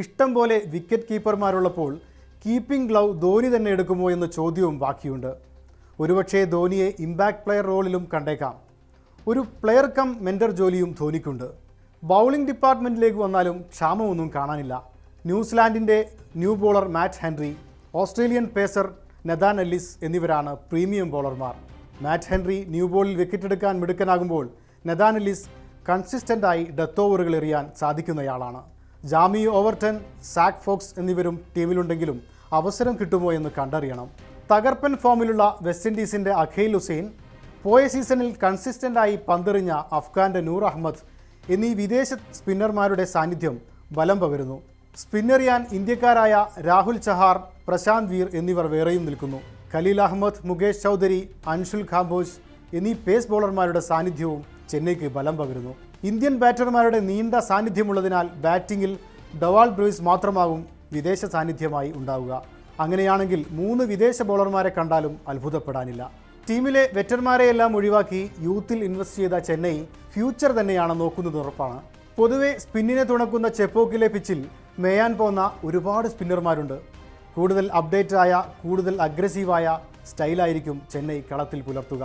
ഇഷ്ടം പോലെ wicket കീപ്പർമാരുള്ളപ്പോൾ keeping glove Dhoni തന്നെ എടുക്കുമോ എന്ന ചോദ്യവും ബാക്കിയുണ്ട്. ഒരുപക്ഷേ ധോനിയെ ഇമ്പാക്ട് പ്ലെയർ റോളിലും കണ്ടേക്കാം. ഒരു പ്ലെയർ കം മെൻറ്റർ ജോലിയും ധോനിക്കുണ്ട്. ബൗളിംഗ് ഡിപ്പാർട്ട്മെൻറ്റിലേക്ക് വന്നാലും ക്ഷാമമൊന്നും കാണാനില്ല. ന്യൂസിലാൻഡിൻ്റെ new bowler Matt Henry, Australian pacer Nathan Ellis എന്നിവരാണ് പ്രീമിയം ബോളർമാർ. മാറ്റ് ഹെൻറി ന്യൂ ബോളിൽ വിക്കറ്റെടുക്കാൻ മിടുക്കനാകുമ്പോൾ നഥാൻ എല്ലിസ് കൺസിസ്റ്റൻ്റായി ഡെത്ത് ഓവറുകൾ എറിയാൻ സാധിക്കുന്നയാളാണ്. ജാമി ഓവർട്ടൺ, സാക് ഫോക്സ് എന്നിവരും ടീമിലുണ്ടെങ്കിലും അവസരം കിട്ടുമോ എന്ന് കണ്ടറിയണം. തകർപ്പൻ ഫോമിലുള്ള വെസ്റ്റ് ഇൻഡീസിൻ്റെ അഖൈൽ ഹുസൈൻ, പോയ സീസണിൽ കൺസിസ്റ്റൻ്റായി പന്തെറിഞ്ഞ അഫ്ഗാൻ്റെ നൂർ അഹമ്മദ് എന്നീ വിദേശ സ്പിന്നർമാരുടെ സാന്നിധ്യം ബലം പകരുന്നു. സ്പിന്നെറിയാൻ ഇന്ത്യക്കാരായ രാഹുൽ ചഹാർ, പ്രശാന്ത് വീർ എന്നിവർ വേറെയും നിൽക്കുന്നു. ഖലീൽ അഹമ്മദ്, മുകേഷ് ചൗധരി, അൻഷുൽ ഖാംബോജ് എന്നീ പേസ് ബോളർമാരുടെ സാന്നിധ്യവും ചെന്നൈക്ക് ബലം പകരുന്നു. ഇന്ത്യൻ ബാറ്റർമാരുടെ നീണ്ട സാന്നിധ്യമുള്ളതിനാൽ ബാറ്റിങ്ങിൽ ഡവാൾ ബ്രൂയിസ് മാത്രമാകും വിദേശ സാന്നിധ്യമായി ഉണ്ടാവുക. അങ്ങനെയാണെങ്കിൽ 3 വിദേശ ബോളർമാരെ കണ്ടാലും അത്ഭുതപ്പെടാനില്ല. ടീമിലെ വെറ്റർമാരെയെല്ലാം ഒഴിവാക്കി യൂത്തിൽ ഇൻവെസ്റ്റ് ചെയ്ത ചെന്നൈ ഫ്യൂച്ചർ തന്നെയാണ് നോക്കുന്നത് ഉറപ്പാണ്. പൊതുവെ സ്പിന്നിനെ തുണക്കുന്ന ചെപ്പോക്കിലെ പിച്ചിൽ മേയാൻ പോന്ന ഒരുപാട് സ്പിന്നർമാരുണ്ട്. കൂടുതൽ അപ്ഡേറ്റഡായ, കൂടുതൽ അഗ്രസീവായ സ്റ്റൈലായിരിക്കും ചെന്നൈ കളത്തിൽ പുലർത്തുക.